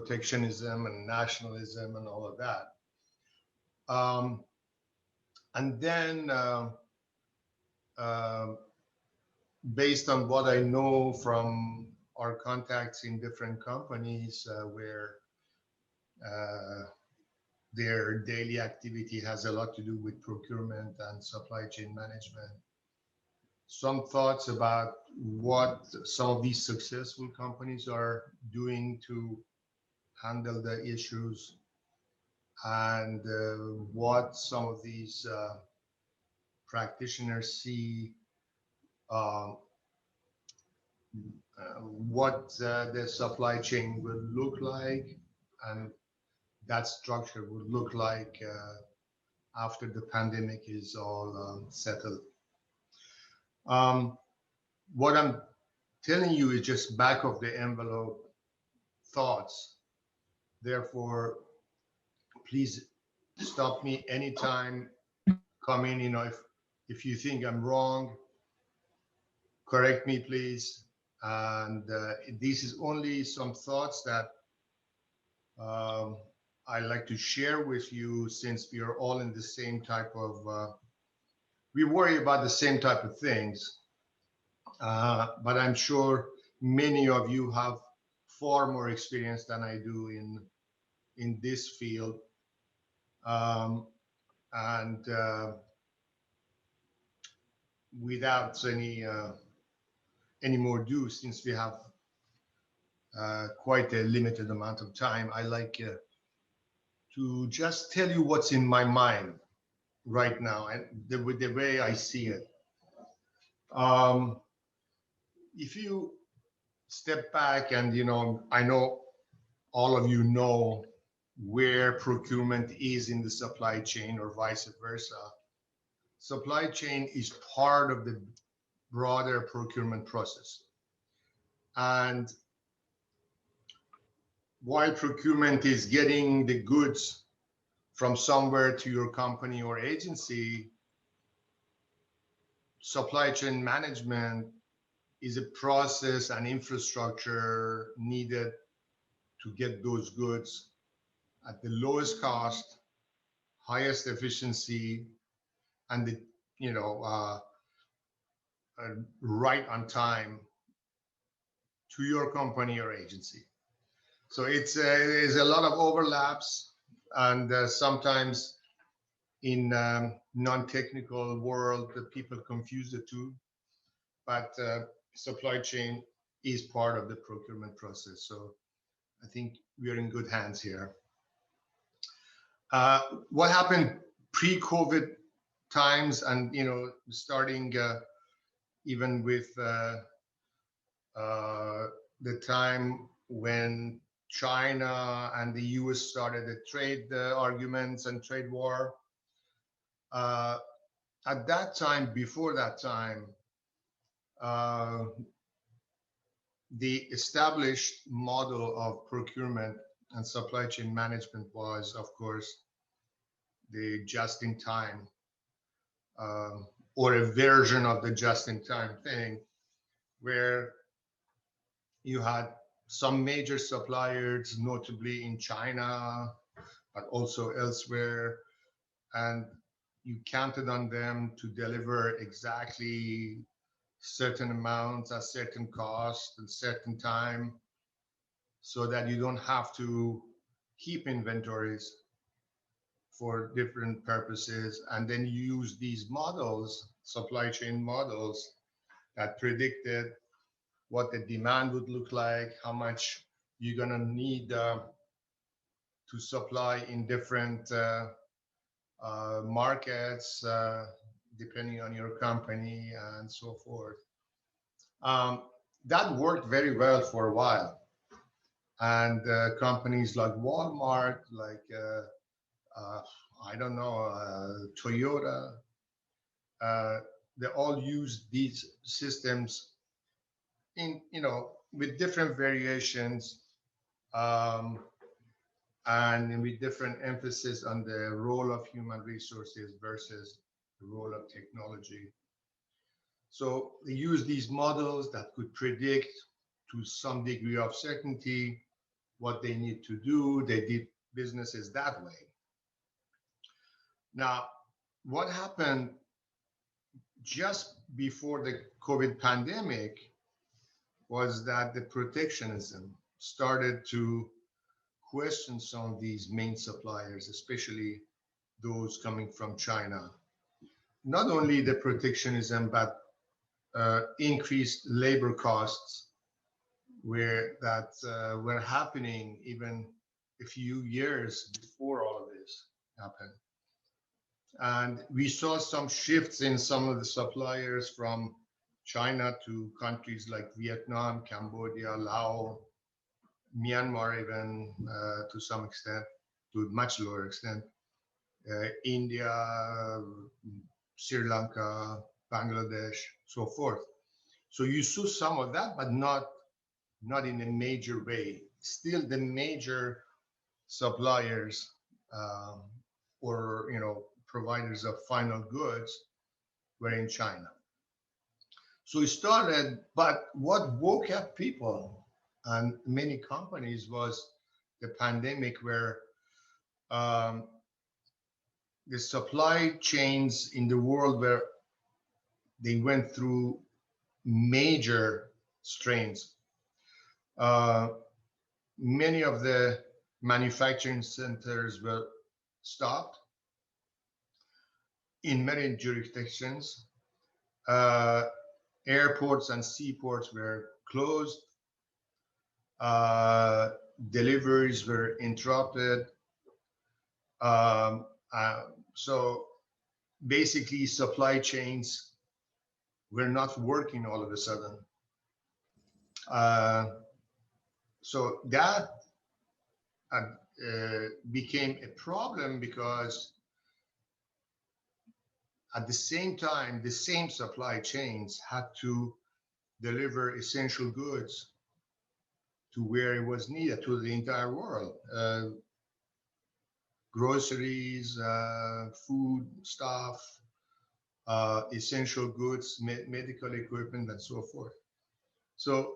protectionism and nationalism and all of that. And then, uh, based on what I know from our contacts in different companies where uh, their daily activity has a lot to do with procurement and supply chain management, some thoughts about what some of these successful companies are doing to handle the issues, and what some of these practitioners see, um, what the supply chain will look like, and that structure would look like after the pandemic is all settled. Um, what I'm telling you is just back of the envelope thoughts. Therefore, please stop me anytime. Come in, if you think I'm wrong, correct me, please. And this is only some thoughts that um, I like to share with you, since we are all in the same type of, we worry about the same type of things. But I'm sure many of you have far more experience than I do in this field. Um, and without any more ado, since we have quite a limited amount of time, I like to just tell you what's in my mind right now and with the way I see it. Um, if you step back and, I know all of you know where procurement is in the supply chain or vice versa. Supply chain is part of the broader procurement process. And while procurement is getting the goods from somewhere to your company or agency, supply chain management is a process and infrastructure needed to get those goods at the lowest cost, highest efficiency, and the right on time to your company or agency. So there's a lot of overlaps, and sometimes in non-technical world, the people confuse the two. But supply chain is part of the procurement process. So I think we are in good hands here. What happened pre-COVID times, and starting even with the time when China and the US started the trade arguments and trade war. At that time, before that time, the established model of procurement and supply chain management was, of course, the just-in-time, or a version of the just-in-time thing, where you had some major suppliers, notably in China, but also elsewhere, and you counted on them to deliver exactly certain amounts at certain cost and certain time, so that you don't have to keep inventories for different purposes. And then you use these models, supply chain models, that predicted what the demand would look like, how much you're gonna need to supply in different markets, depending on your company and so forth. That worked very well for a while. And companies like Walmart, like, I don't know, Toyota, they all use these systems in, with different variations, and with different emphasis on the role of human resources versus the role of technology. So they use these models that could predict to some degree of certainty what they need to do. They did businesses that way. Now, what happened just before the COVID pandemic was that the protectionism started to question some of these main suppliers, especially those coming from China. Not only the protectionism, but increased labor costs were happening even a few years before all of this happened. And we saw some shifts in some of the suppliers from China to countries like Vietnam, Cambodia, Laos, Myanmar, even to some extent, to a much lower extent, India, Sri Lanka, Bangladesh, so forth. So you saw some of that, but not in a major way. Still, the major suppliers or providers of final goods were in China. So it started, but what woke up people and many companies was the pandemic, where the supply chains in the world where they went through major strains. Many of the manufacturing centers were stopped in many jurisdictions. Airports and seaports were closed. Deliveries were interrupted. So basically, supply chains were not working all of a sudden. So that became a problem, because at the same time, the same supply chains had to deliver essential goods to where it was needed, to the entire world. Groceries, food stuff, essential goods, medical equipment, and so forth. So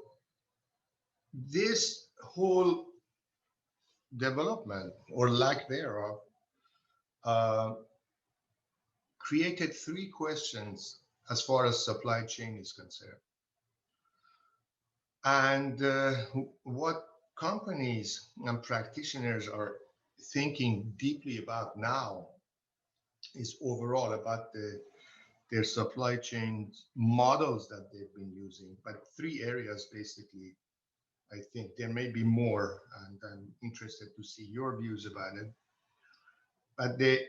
this whole development, or lack thereof, created three questions as far as supply chain is concerned. And what companies and practitioners are thinking deeply about now is overall about their supply chain models that they've been using. But three areas, basically, I think. There may be more, and I'm interested to see your views about it. But the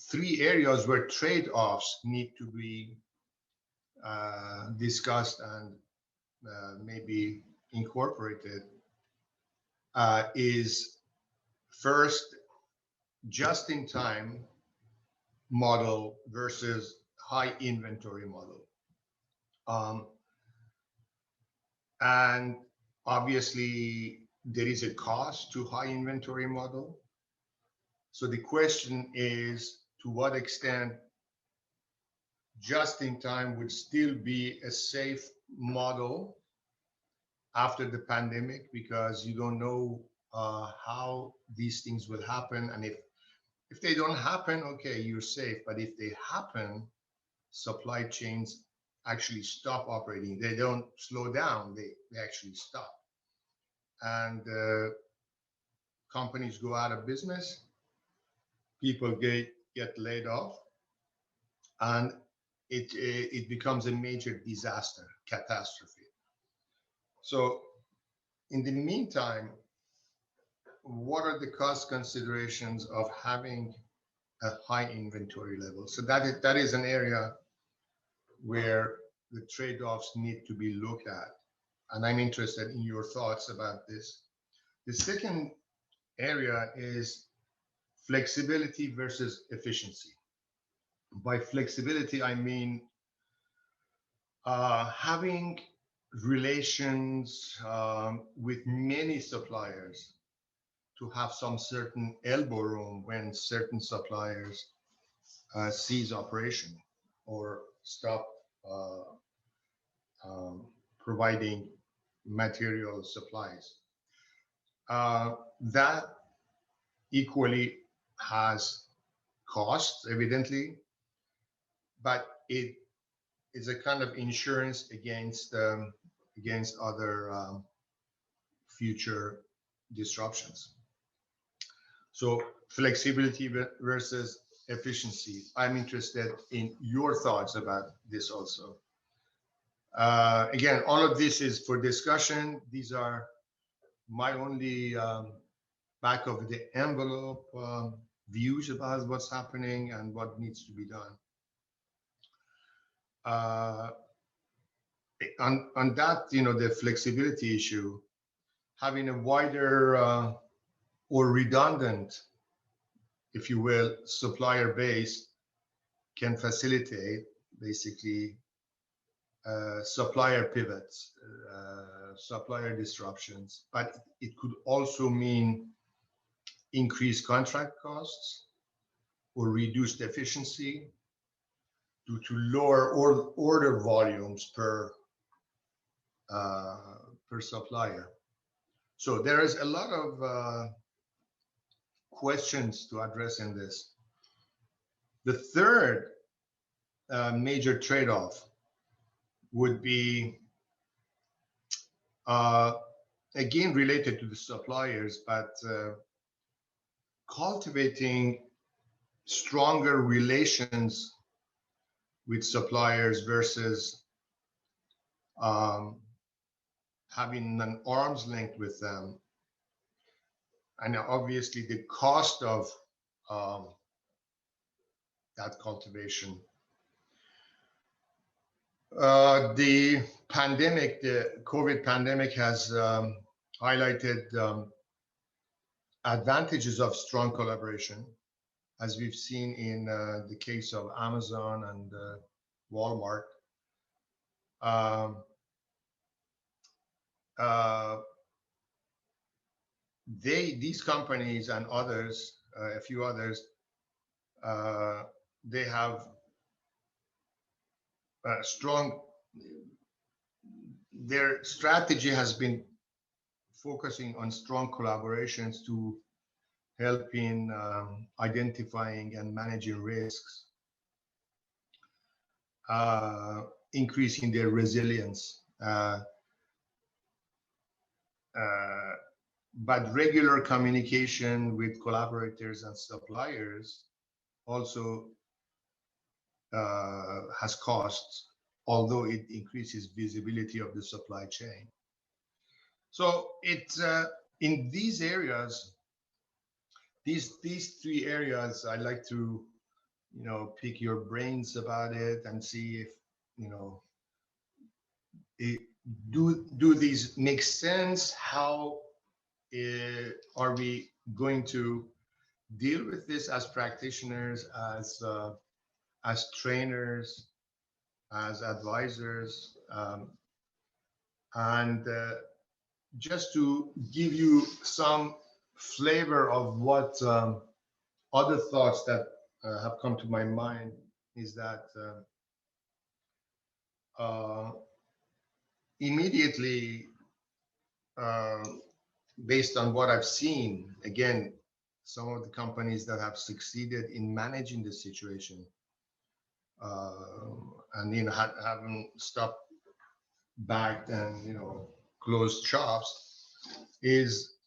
three areas where trade-offs need to be discussed and maybe incorporated is first, just-in-time model versus high inventory model. And obviously, there is a cost to high inventory model. So the question is, to what extent just-in-time would still be a safe model after the pandemic, because you don't know how these things will happen. And if they don't happen, okay, you're safe. But if they happen, supply chains actually stop operating. They don't slow down, they actually stop. And companies go out of business, people get laid off, and it becomes a major disaster, catastrophe. So in the meantime, what are the cost considerations of having a high inventory level? So that is an area where the trade-offs need to be looked at. And I'm interested in your thoughts about this. The second area is flexibility versus efficiency. By flexibility, I mean having relations with many suppliers to have some certain elbow room when certain suppliers cease operation or stop providing material supplies. That equally has costs, evidently, but it is a kind of insurance against other future disruptions. So flexibility versus efficiency. I'm interested in your thoughts about this also. Again, all of this is for discussion. These are my only back of the envelope views about what's happening and what needs to be done. On that, the flexibility issue, having a wider or redundant, if you will, supplier base can facilitate basically supplier pivots, supplier disruptions, but it could also mean increased contract costs or reduced efficiency due to lower order volumes per supplier. So there is a lot of questions to address in this. The third major trade-off would be, again, related to the suppliers, but cultivating stronger relations with suppliers versus having an arm's length with them. And obviously the cost of that cultivation. The pandemic, the COVID pandemic has highlighted advantages of strong collaboration, as we've seen in the case of Amazon and Walmart. These companies and others, a few others, they have strong, their strategy has been focusing on strong collaborations to help in identifying and managing risks, increasing their resilience. But regular communication with collaborators and suppliers also has costs, although it increases visibility of the supply chain. So it's in these areas, these three areas, I'd like to, pick your brains about it and see if, do these make sense? How are we going to deal with this as practitioners, as trainers, as advisors, and just to give you some flavor of what other thoughts that have come to my mind is that immediately, based on what I've seen, again, some of the companies that have succeeded in managing the situation and haven't stopped back and closed shops is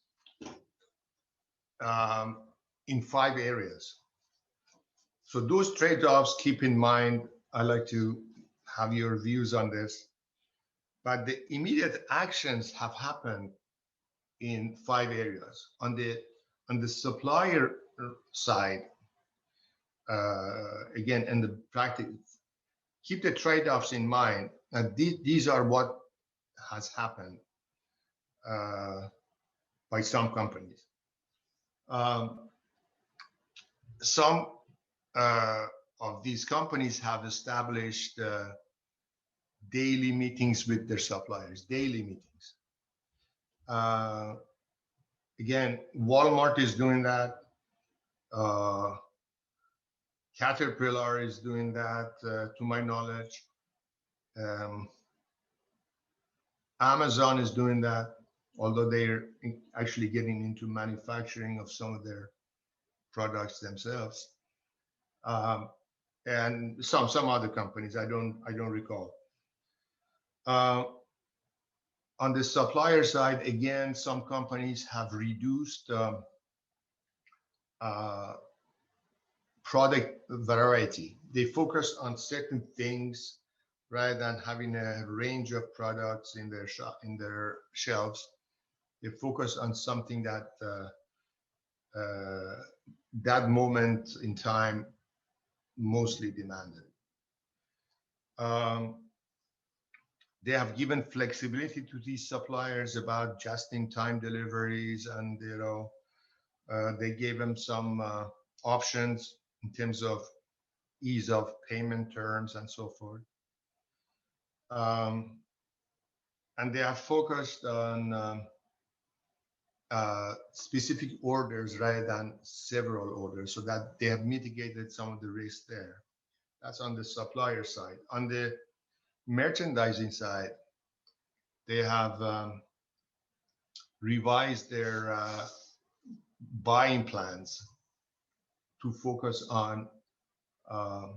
in 5 areas. So those trade-offs, keep in mind. I'd like to have your views on this, but the immediate actions have happened in 5 areas. On the supplier side, again, in the practice, keep the trade-offs in mind. And these are what has happened by some companies. Some of these companies have established daily meetings with their suppliers, daily meetings. Again, Walmart is doing that. Caterpillar is doing that, to my knowledge. Amazon is doing that, although they're actually getting into manufacturing of some of their products themselves, um, and some other companies. I don't recall. Uh, on the supplier side, again, some companies have reduced uh, product variety. They focus on certain things rather than having a range of products in their in their shelves. They focus on something that that moment in time mostly demanded. Um, they have given flexibility to these suppliers about just-in-time deliveries, and they gave them some options in terms of ease of payment terms and so forth. And they have focused on specific orders rather than several orders, so that they have mitigated some of the risk there. That's on the supplier side. On the merchandising side, they have revised their buying plans to focus on uh,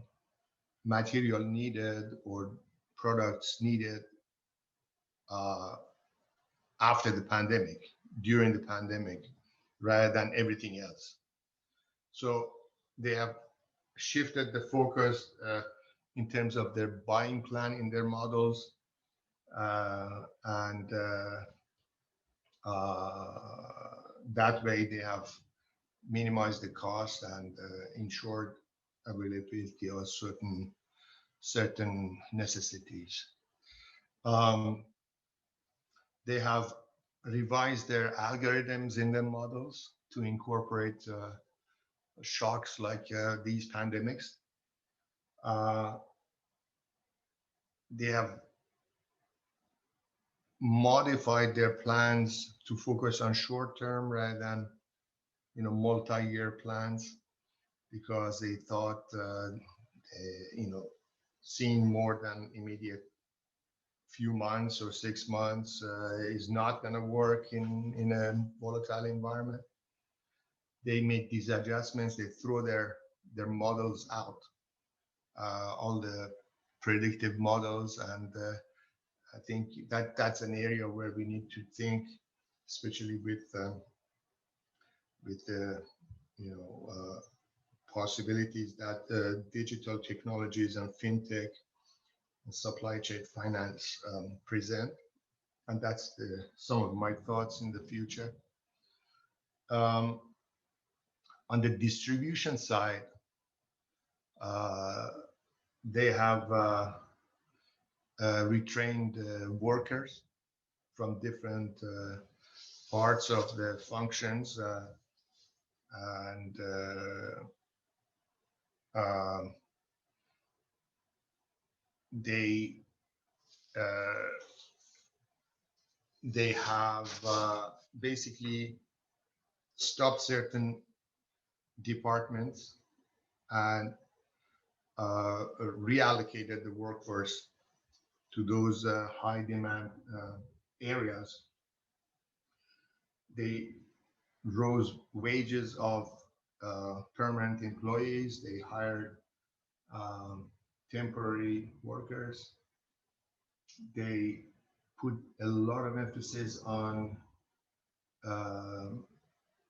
material needed or products needed uh, after the pandemic, during the pandemic, rather than everything else. So they have shifted the focus in terms of their buying plan in their models, and that way they have minimized the cost and ensured availability of certain necessities. Um, they have revised their algorithms in their models to incorporate shocks like these pandemics. They have modified their plans to focus on short term rather than multi-year plans, because they thought seeing more than immediate few months or 6 months is not going to work in a volatile environment. They make these adjustments. They throw their models out, all the predictive models, and I think that's an area where we need to think, especially with the possibilities that digital technologies and fintech and supply chain finance present. And that's some of my thoughts in the future. On the distribution side, they have retrained workers from different parts of the functions, and they have basically stopped certain departments and reallocated the workforce to those high demand areas. They rose wages of permanent employees. They hired temporary workers. They put a lot of emphasis on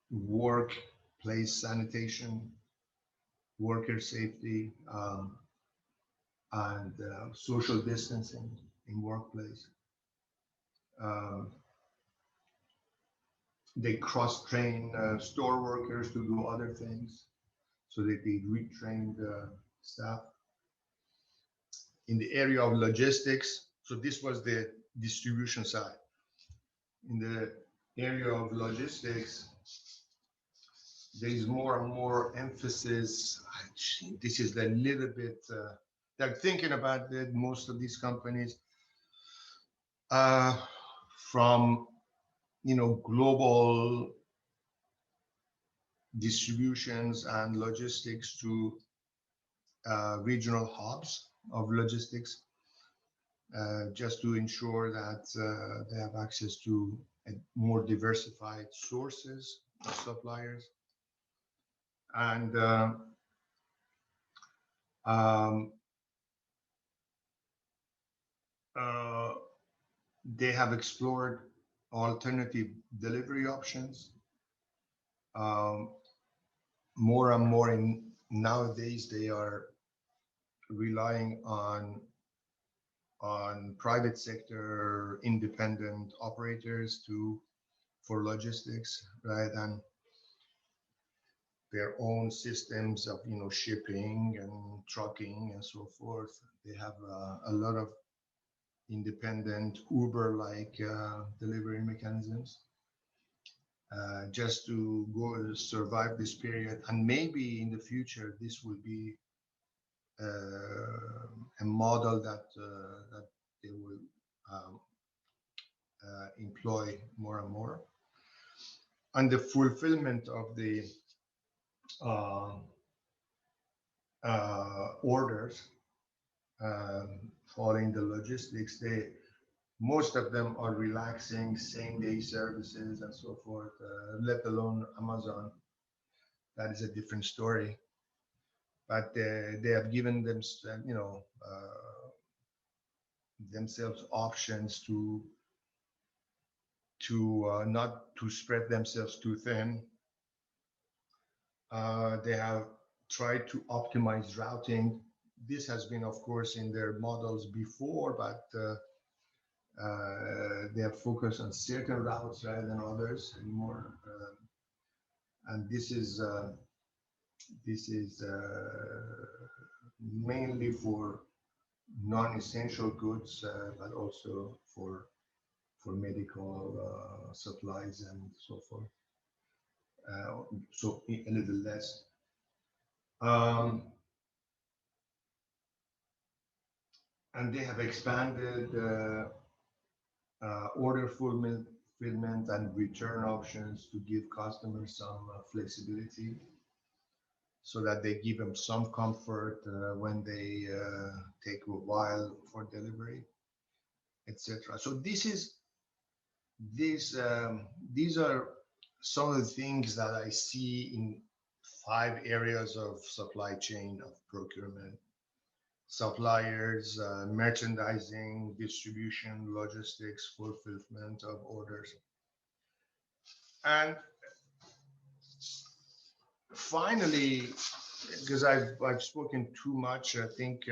workplace sanitation, worker safety, and social distancing in workplace. They cross-train store workers to do other things, so that they retrain the staff. In the area of logistics, so this was the distribution side. In the area of logistics, there is more and more emphasis. This is a little bit, they're thinking about it, most of these companies, from global distributions and logistics to regional hubs of logistics. just to ensure that they have access to more diversified sources of suppliers. And um, uh, they have explored alternative delivery options. Um, More and more nowadays, they are relying on private sector independent operators to for logistics rather than their own systems of shipping and trucking and so forth. They have a lot of independent Uber-like delivery mechanisms just to go survive this period, and maybe in the future this will be a model that they will um, employ more and more. And the fulfillment of the uh, orders following the logistics, most of them are relaxing same-day services and so forth, let alone Amazon. That is a different story. But they have given them, themselves options to not to spread themselves too thin. They have tried to optimize routing. This has been, of course, in their models before, but they have focused on certain routes rather than others anymore. And this is mainly for non-essential goods, but also for medical supplies and so forth. So a little less. And they have expanded order fulfillment and return options to give customers some flexibility, so that they give them some comfort when they take a while for delivery, etc. So these are some of the things that I see in 5 areas of supply chain of procurement: suppliers, merchandising, distribution, logistics, fulfillment of orders. And finally, because I've spoken too much, I think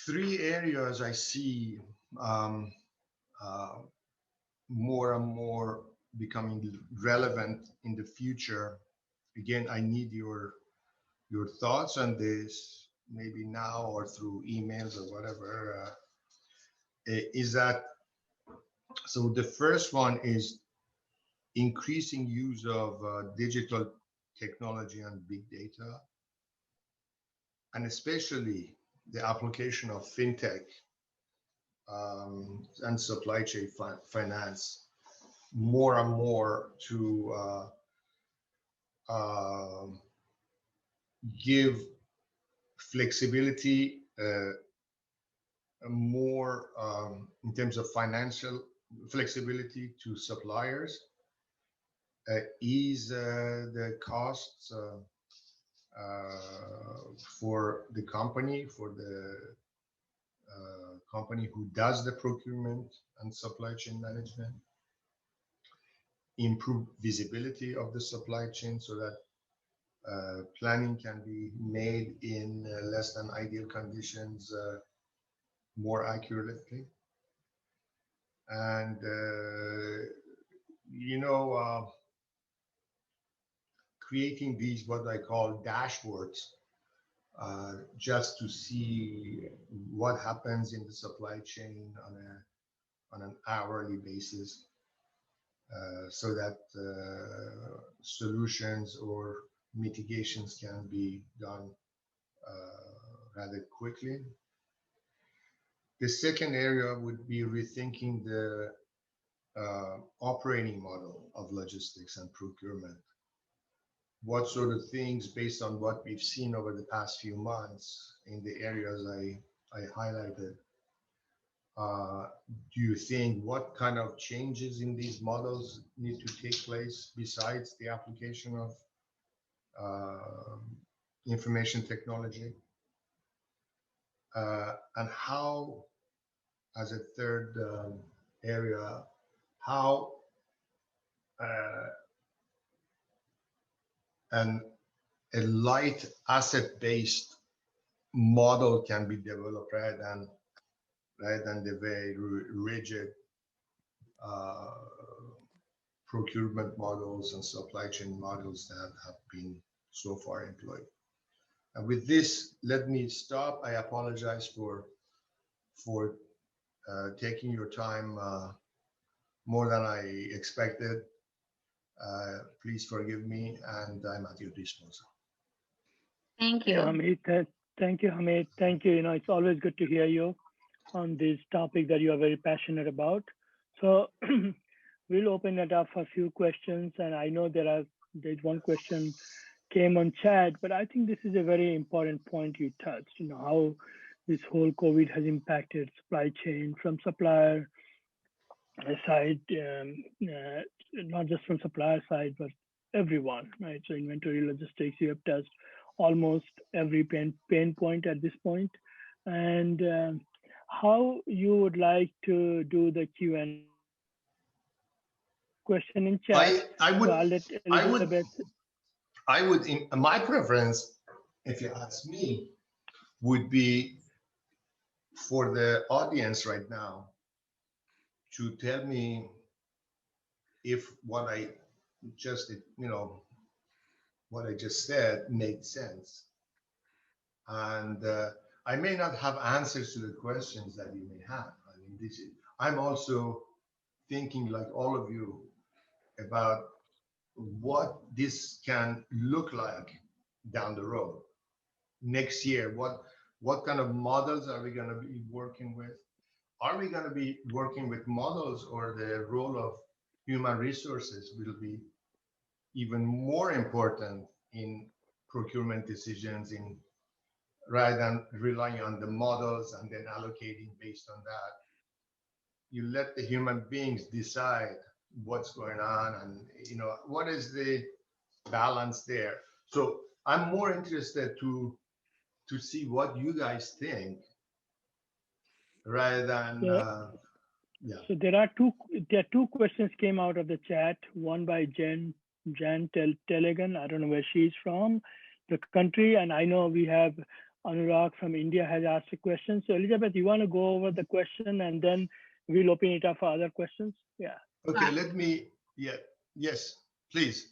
3 areas I see uh, more and more becoming relevant in the future. Again, I need your thoughts on this, maybe now or through emails or whatever. Is that so? The first one is increasing use of digital technology and big data, and especially the application of fintech and supply chain finance more and more to give flexibility, more in terms of financial flexibility to suppliers, ease the costs for the company, for the company who does the procurement and supply chain management, improve visibility of the supply chain so that planning can be made in less than ideal conditions more accurately. And, creating these, what I call dashboards, just to see what happens in the supply chain on an hourly basis, so that solutions or mitigations can be done rather quickly. The second area would be rethinking the operating model of logistics and procurement. What sort of things, based on what we've seen over the past few months in the areas I highlighted. Do you think what kind of changes in these models need to take place besides the application of uh, information technology? And how, as a third area, how uh, an, a light asset-based model can be developed rather than the very rigid uh, procurement models and supply chain models that have been so far employed. And with this, let me stop. I apologize for taking your time more than I expected. Please forgive me, and I'm at your disposal. Thank you. Yeah, Hamid. Thank you, Hamid. Thank you. It's always good to hear you on this topic that you are very passionate about. So we'll open it up for a few questions. And I know there's one question came on chat, but I think this is a very important point you touched, how this whole COVID has impacted supply chain from supplier side, not just from supplier side, but everyone, right? So inventory logistics, you have touched almost every pain point at this point. And how you would like to do the Q&A? Question in chat. I would, so I'll let Elizabeth. in my preference, if you ask me, would be for the audience right now to tell me if what I just, what I just said made sense. And I may not have answers to the questions that you may have. I mean, I'm also thinking, like all of you, about what this can look like down the road. Next year, what kind of models are we going to be working with? Are we going to be working with models, or the role of human resources will be even more important in procurement decisions, rather than relying on the models and then allocating based on that? You let the human beings decide what's going on, and what is the balance there. So I'm more interested to see what you guys think, rather than yeah. So there are two questions came out of the chat. One by Jan Telegan. I don't know where she's from, the country, and I know we have Anurag from India has asked a question. So Elizabeth, you want to go over the question and then we'll open it up for other questions? Yeah. Okay, yes, please.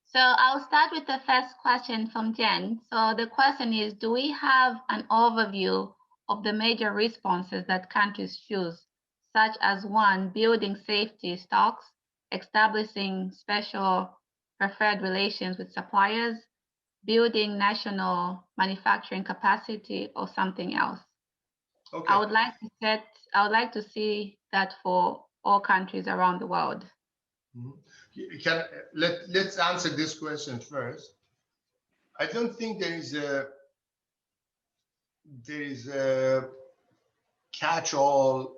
So I'll start with the first question from Jen. So the question is, do we have an overview of the major responses that countries choose, such as 1, building safety stocks, establishing special preferred relations with suppliers, building national manufacturing capacity, or something else? Okay. I would like to see that for all countries around the world. Mm-hmm. Let's answer this question first. I don't think there is a catch-all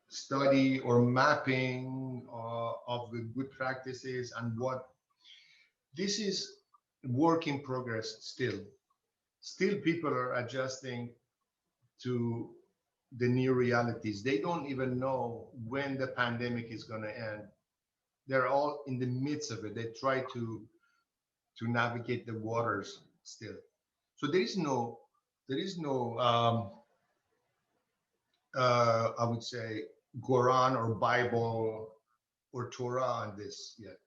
study or mapping of the good practices, and what this is work in progress still. Still, people are adjusting to the new realities. They don't even know when the pandemic is going to end. They're all in the midst of it. They try to navigate the waters still. So there is no I would say Quran or Bible or Torah on this yet.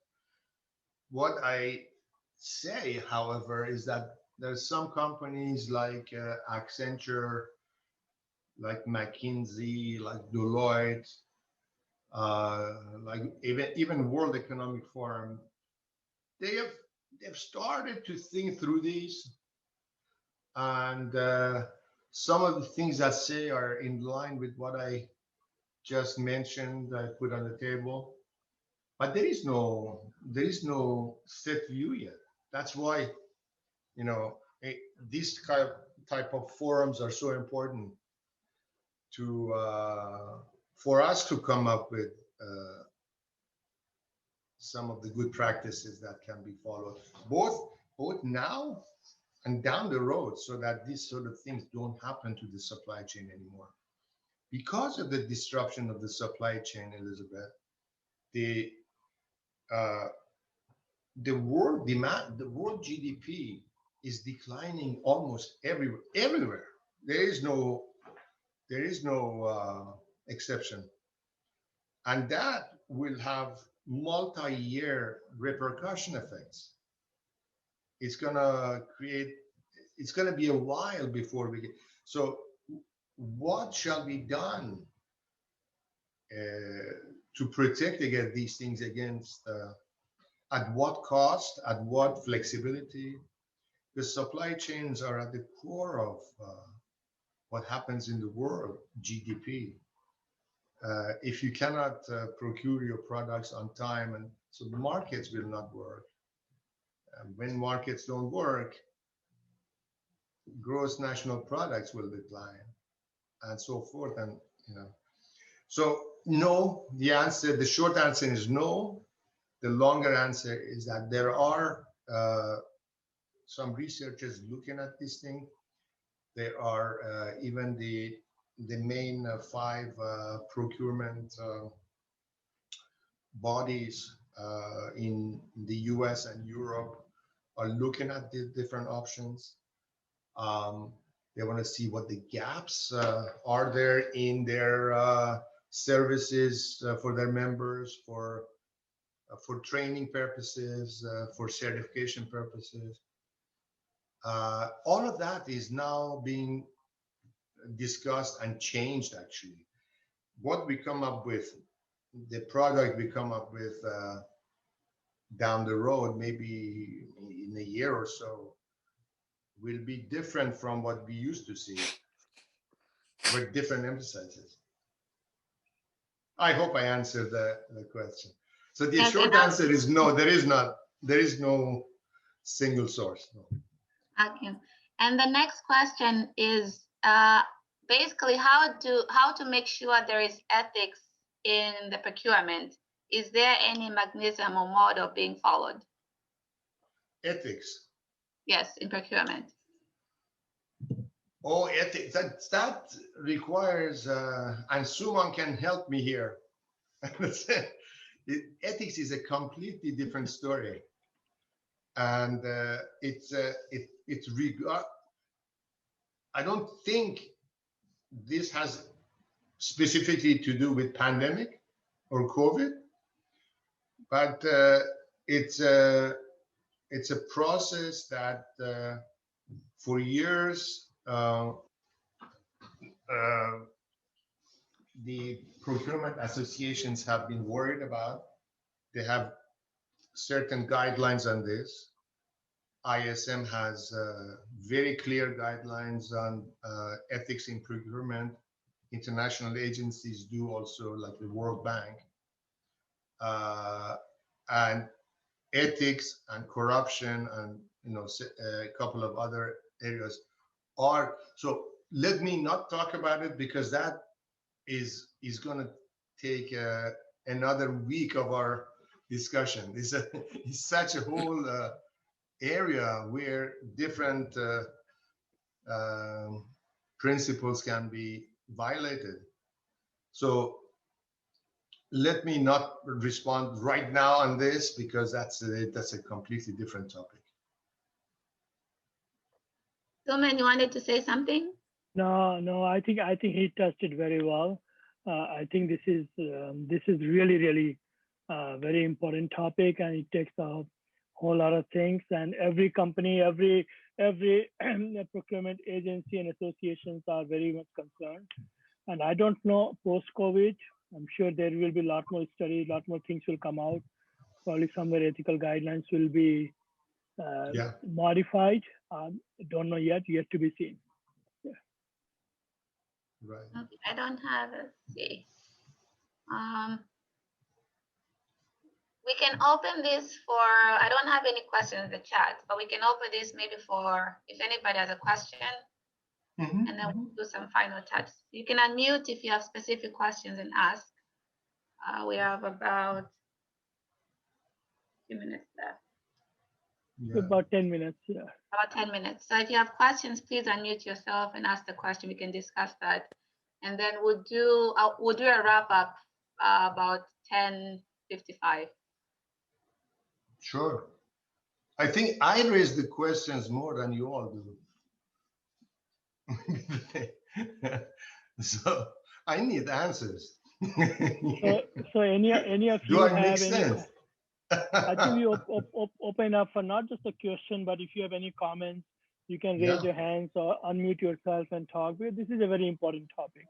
What I say, however, is that there's some companies like Accenture, like McKinsey, like Deloitte, like even World Economic Forum. They've started to think through these, and some of the things that say are in line with what I just mentioned. I put on the table, but there is no set view yet. That's why, these type of forums are so important to for us to come up with some of the good practices that can be followed, both now and down the road, so that these sort of things don't happen to the supply chain anymore. Because of the disruption of the supply chain, Elizabeth, the world demand, the world GDP is declining almost everywhere. There is no exception, and that will have multi-year repercussion effects. It's gonna be a while before we get. So, what shall be done to protect against these things? At what cost? At what flexibility? The supply chains are at the core of what happens in the world GDP. If you cannot procure your products on time, and so the markets will not work. When markets don't work, gross national products will decline, and so forth. And so no. The short answer is no. The longer answer is that there are some researchers looking at this thing. There are even the main 5 procurement bodies in the US and Europe are looking at the different options. They want to see what the gaps are there in their services for their members, for training purposes, for certification purposes. All of that is now being discussed and changed, actually. What we come up with, the product we come up with down the road, maybe in a year or so, will be different from what we used to see, with different emphases. I hope I answered the question. So the short answer is no, there is no single source. No. Okay. And the next question is basically how to make sure there is ethics in the procurement. Is there any mechanism or model being followed? Ethics? Yes, in procurement. Oh, ethics, that requires, and Suman can help me here. Ethics is a completely different story. And I don't think this has specifically to do with pandemic or COVID, but it's a process that for years the procurement associations have been worried about. They have certain guidelines on this. ISM has very clear guidelines on ethics in procurement. International agencies do also, like the World Bank. And ethics and corruption and a couple of other areas are. So let me not talk about it, because that is going to take another week of our discussion. It's such a whole area where different principles can be violated. So let me not respond right now on this, because that's a completely different topic. Suman, you wanted to say something? No, I think he touched it very well. I think this is really very important topic, and it takes a whole lot of things. And every company, every procurement agency and associations are very much concerned. And I don't know post-COVID, I'm sure there will be a lot more studies, a lot more things will come out. Probably somewhere ethical guidelines will be modified. Don't know yet to be seen. Yeah. Right. Okay, I don't have a say. We can open this for, I don't have any questions in the chat, but we can open this maybe for, if anybody has a question, and then we'll do some final touch. You can unmute if you have specific questions and ask. We have about a few minutes left. Yeah. About 10 minutes, yeah. About 10 minutes. So if you have questions, please unmute yourself and ask the question. We can discuss that. And then we'll do a wrap up about 10:55. Sure. I think I raise the questions more than you all do. So I need answers. So any of you have any? I think we open up for not just a question, but if you have any comments, you can raise your hands or unmute yourself and talk. This is a very important topic.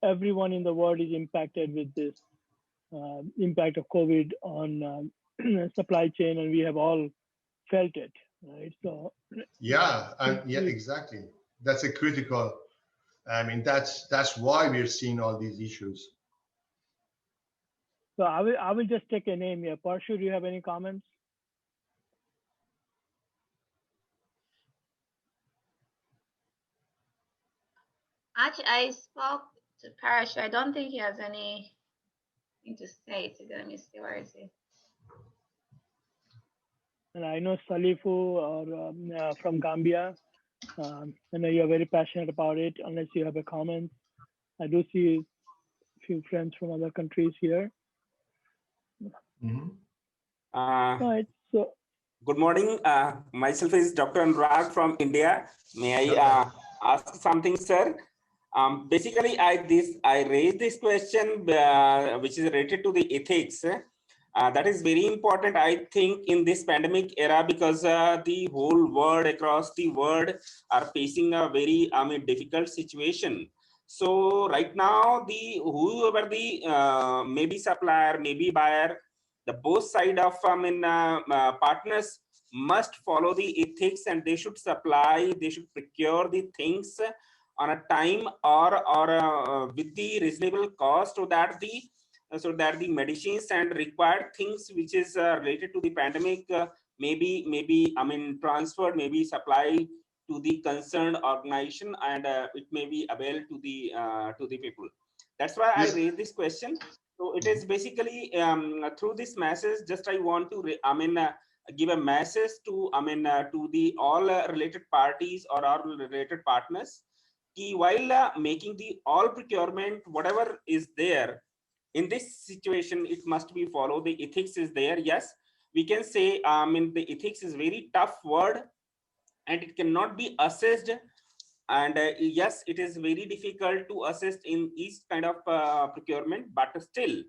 Everyone in the world is impacted with this impact of COVID on supply chain, and we have all felt it, right? So yeah, exactly. That's a critical. I mean, that's why we're seeing all these issues. So I will just take a name here. Parshu, do you have any comments? Actually, I spoke to Parshu. I don't think he has anything to say. So let me see, where is he? And I know Salifu from Gambia. I know you're very passionate about it, unless you have a comment. I do see a few friends from other countries here. Right, so good morning. Myself is Dr. Anurag from India. May I ask something, sir? Basically, I raised this question which is related to the ethics. That is very important, I think, in this pandemic era, because the whole world, across the world, are facing a very difficult situation. So right now, whoever the maybe supplier, maybe buyer, the both side of partners must follow the ethics, and they should supply, they should procure the things on a time or with the reasonable cost, so that the medicines and required things which is related to the pandemic maybe transferred, maybe supplied to the concerned organization, and it may be available to the people. That's why I raised this question. So it is basically through this message, just I want to give a message to to the all related parties or all related partners. While making the all procurement, whatever is there in this situation, it must be followed. The ethics is there. Yes, we can say the ethics is very tough word, and it cannot be assessed. And yes, it is very difficult to assess in each kind of procurement, but still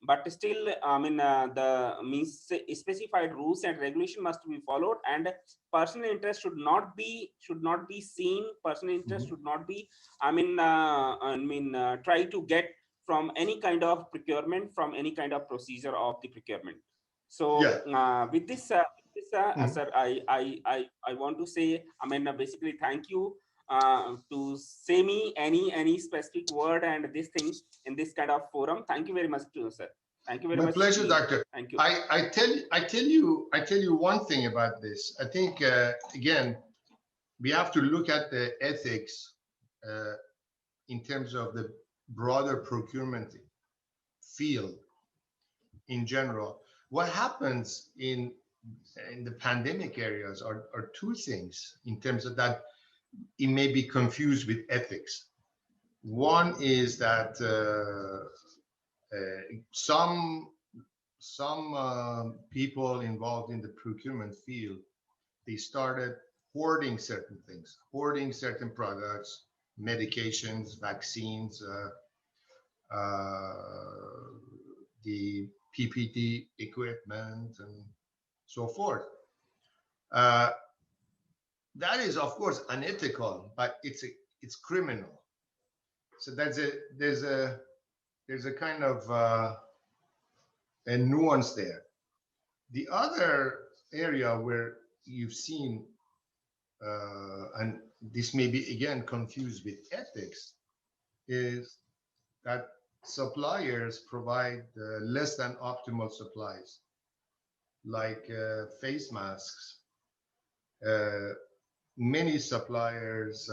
the means specified rules and regulation must be followed, and personal interest should not be seen. Personal interest should not be try to get from any kind of procurement, from any kind of procedure of the procurement. So with this sir, I want to say basically thank you to say me any specific word and this thing in this kind of forum. Thank you very much to you, sir. Thank you very much. My pleasure, doctor. Thank you. I tell you one thing about this. I think again, we have to look at the ethics in terms of the broader procurement field in general. What happens in the pandemic areas are two things in terms of that. It may be confused with ethics. One is that some people involved in the procurement field, they started hoarding certain things, hoarding certain products, medications, vaccines, the PPE equipment, and so forth. That is, of course, unethical, but it's criminal. So there's a kind of a nuance there. The other area where you've seen, and this may be again confused with ethics, is that suppliers provide less than optimal supplies. like face masks. Many suppliers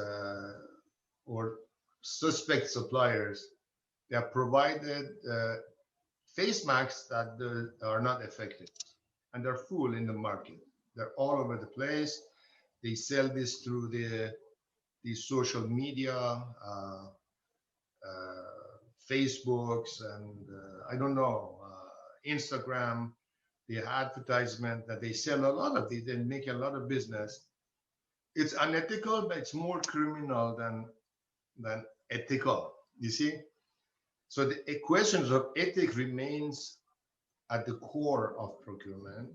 or suspect suppliers, they have provided face masks that are not effective, and they're full in the market. They're all over the place. They sell this through the social media, Facebooks, and I don't know, Instagram. The advertisement that they sell a lot of these, they make a lot of business. It's unethical, but it's more criminal than ethical. You see, so the questions of ethics remains at the core of procurement,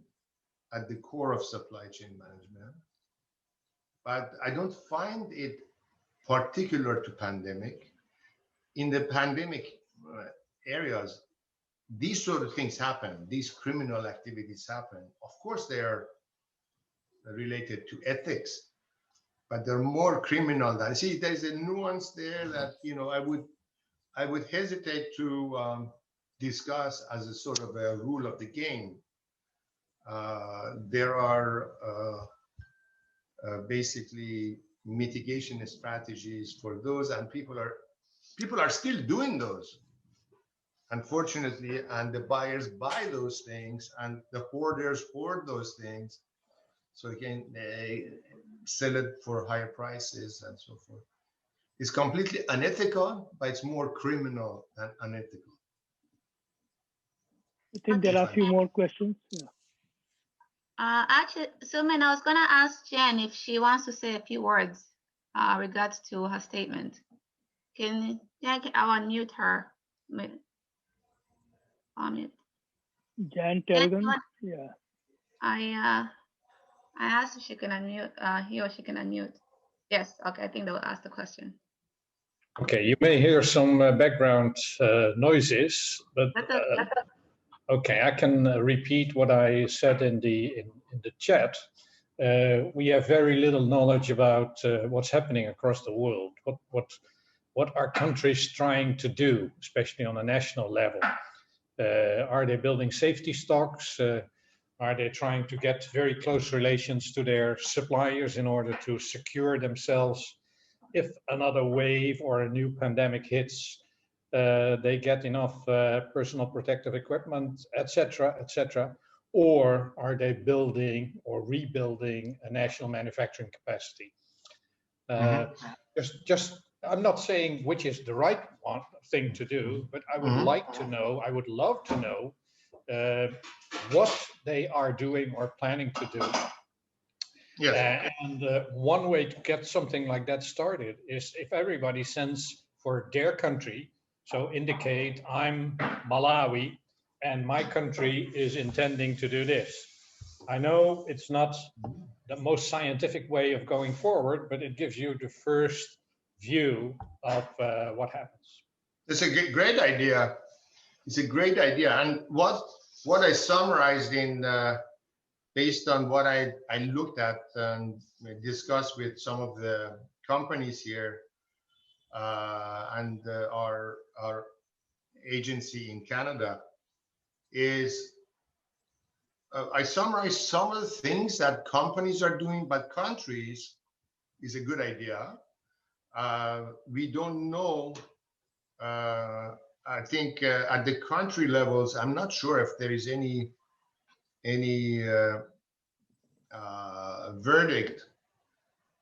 at the core of supply chain management. But I don't find it particular to pandemic. In the pandemic areas, these sort of things happen. These criminal activities happen. Of course, they are related to ethics, but they're more criminal than. See, there's a nuance there that I would hesitate to discuss as a sort of a rule of the game. There are basically mitigation strategies for those, and people are still doing those, unfortunately, and the buyers buy those things, and the hoarders hoard those things, so again they sell it for higher prices and so forth. It's completely unethical, but it's more criminal than unethical. I think there are a few more questions. Yeah. Actually, Suman, I was going to ask Jen if she wants to say a few words regards to her statement. I'll unmute her. Jan Telgan, yeah. I asked if she can unmute, he or she can unmute. Yes, okay, I think they will ask the question. Okay, you may hear some background noises, but okay, I can repeat what I said in the chat. We have very little knowledge about what's happening across the world. What are countries trying to do, especially on a national level? Are they building safety stocks? Are they trying to get very close relations to their suppliers in order to secure themselves if another wave or a new pandemic hits? They get enough personal protective equipment, etc., etc., or are they building or rebuilding a national manufacturing capacity? I'm not saying which is the right thing to do, but I would like to know, I would love to know what they are doing or planning to do. Yes. And one way to get something like that started is if everybody sends for their country, so indicate I'm Malawi and my country is intending to do this. I know it's not the most scientific way of going forward, but it gives you the first view of what happens. It's a great idea. It's a great idea. And what I summarized in based on what I looked at and discussed with some of the companies here and our agency in Canada is I summarized some of the things that companies are doing, but countries is a good idea. We don't know. I think at the country levels, I'm not sure if there is any verdict,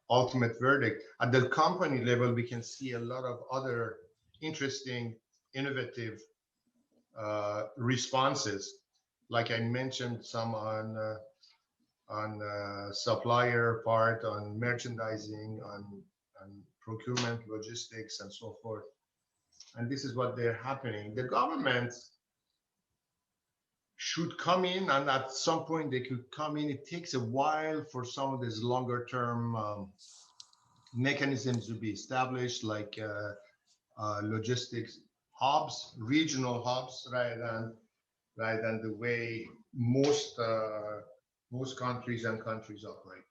ultimate verdict. At the company level, we can see a lot of other interesting, innovative responses. Like I mentioned, some on supplier part, on merchandising, on procurement, logistics, and so forth. And this is what they're happening. The government should come in, and at some point they could come in. It takes a while for some of these longer term mechanisms to be established, like logistics hubs, regional hubs, rather than the way most countries operate.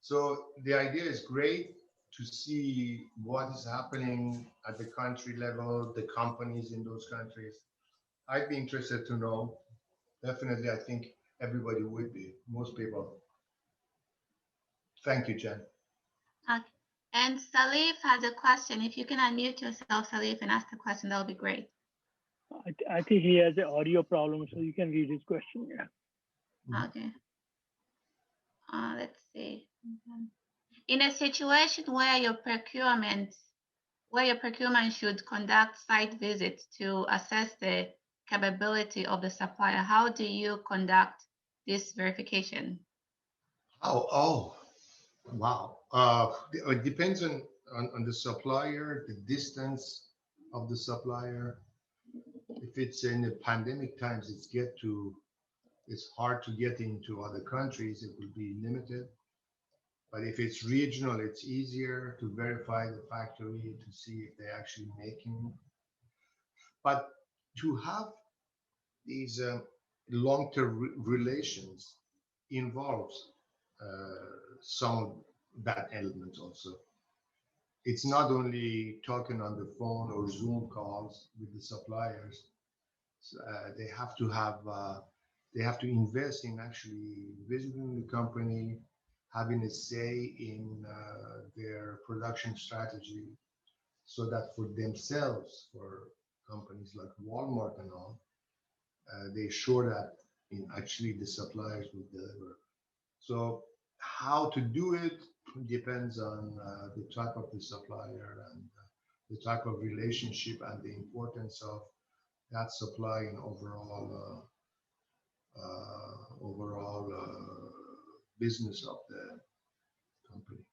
So the idea is great to see what is happening at the country level, the companies in those countries. I'd be interested to know. Definitely, I think everybody would be, most people. Thank you, Jen. Okay. And Salif has a question. If you can unmute yourself, Salif, and ask the question, that would be great. I think he has an audio problem, so you can read his question. Yeah. Okay. Let's see. In a situation where your procurement should conduct site visits to assess the capability of the supplier, how do you conduct this verification? Oh, wow. It depends on the supplier, the distance of the supplier. If it's in the pandemic times, it's hard to get into other countries. It will be limited. But if it's regional, it's easier to verify the factory to see if they're actually making. But to have these long-term relations involves some of that element also. It's not only talking on the phone or Zoom calls with the suppliers. They have to invest in actually visiting the company, having a say in their production strategy, so that for themselves, for companies like Walmart and all, they ensure that actually the suppliers will deliver. So how to do it depends on the type of the supplier and the type of relationship and the importance of that supply and overall business of the company.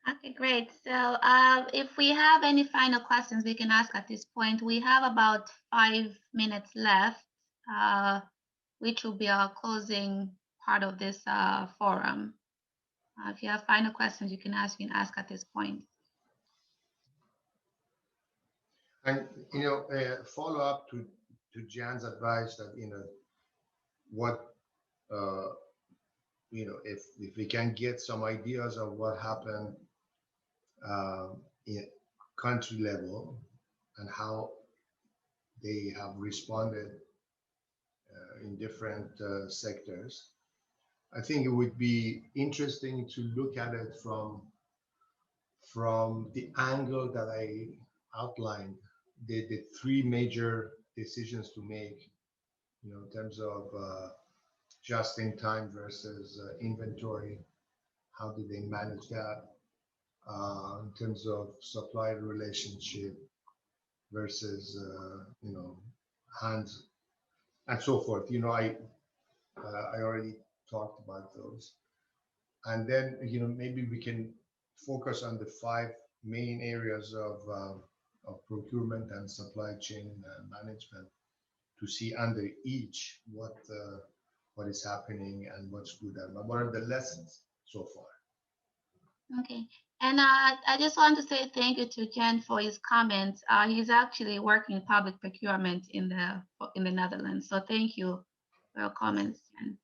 Okay, great. So if we have any final questions, we can ask at this point. We have about 5 minutes left, which will be our closing part of this forum. If you have final questions, you can ask at this point. And follow up to Jan's advice that if we can get some ideas of what happened in country level and how they have responded in different sectors, I think it would be interesting to look at it from the angle that I outlined, the three major decisions to make, in terms of just in time versus inventory. How do they manage that? In terms of supplier relationship versus hands and so forth. I already talked about those. And then maybe we can focus on the 5 main areas of procurement and supply chain management to see under each what is happening and what's good and what are the lessons so far. Okay, and I just want to say thank you to Jen for his comments. He's actually working public procurement in the Netherlands, so thank you for your comments, Jen.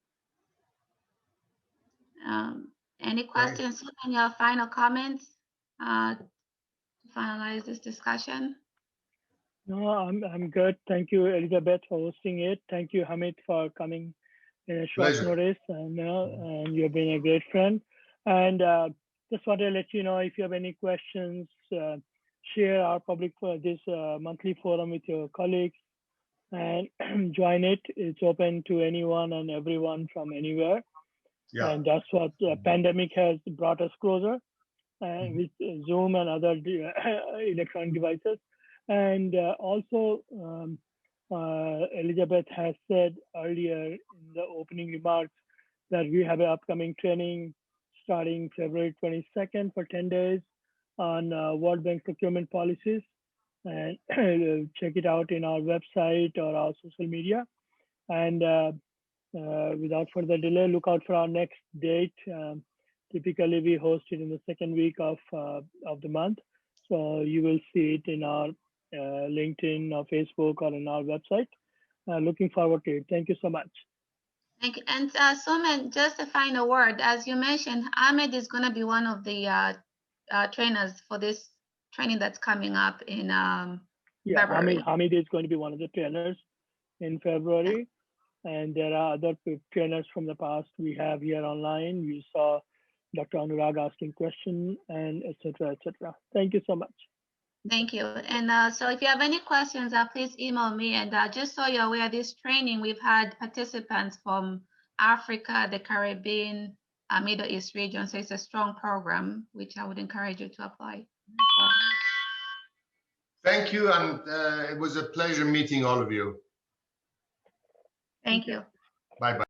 Any questions and your final comments to finalize this discussion? No, I'm good. Thank you, Elizabeth, for hosting it. Thank you, Hamid, for coming in a short notice, and you've been a great friend. And just want to let you know, if you have any questions, share our this monthly forum with your colleagues and join it. It's open to anyone and everyone from anywhere. Yeah. And that's what the pandemic has brought us closer with Zoom and other electronic devices. And also, Elizabeth has said earlier in the opening remarks that we have an upcoming training starting February 22nd for 10 days on World Bank procurement policies. And check it out in our website or our social media. And without further delay, look out for our next date. Typically, we host it in the second week of the month. So you will see it in our LinkedIn or Facebook or in our website. Looking forward to it. Thank you so much. Thank you. And Suman, just a final word. As you mentioned, Hamid is going to be one of the trainers for this training that's coming up in February. Hamid is going to be one of the trainers in February. And there are other trainers from the past we have here online. You saw Dr. Anurag asking questions and et cetera, et cetera. Thank you so much. Thank you. And so if you have any questions, please email me. And just so you're aware, this training, we've had participants from Africa, the Caribbean, Middle East region. So it's a strong program, which I would encourage you to apply. Thank you. And it was a pleasure meeting all of you. Thank you. Bye-bye.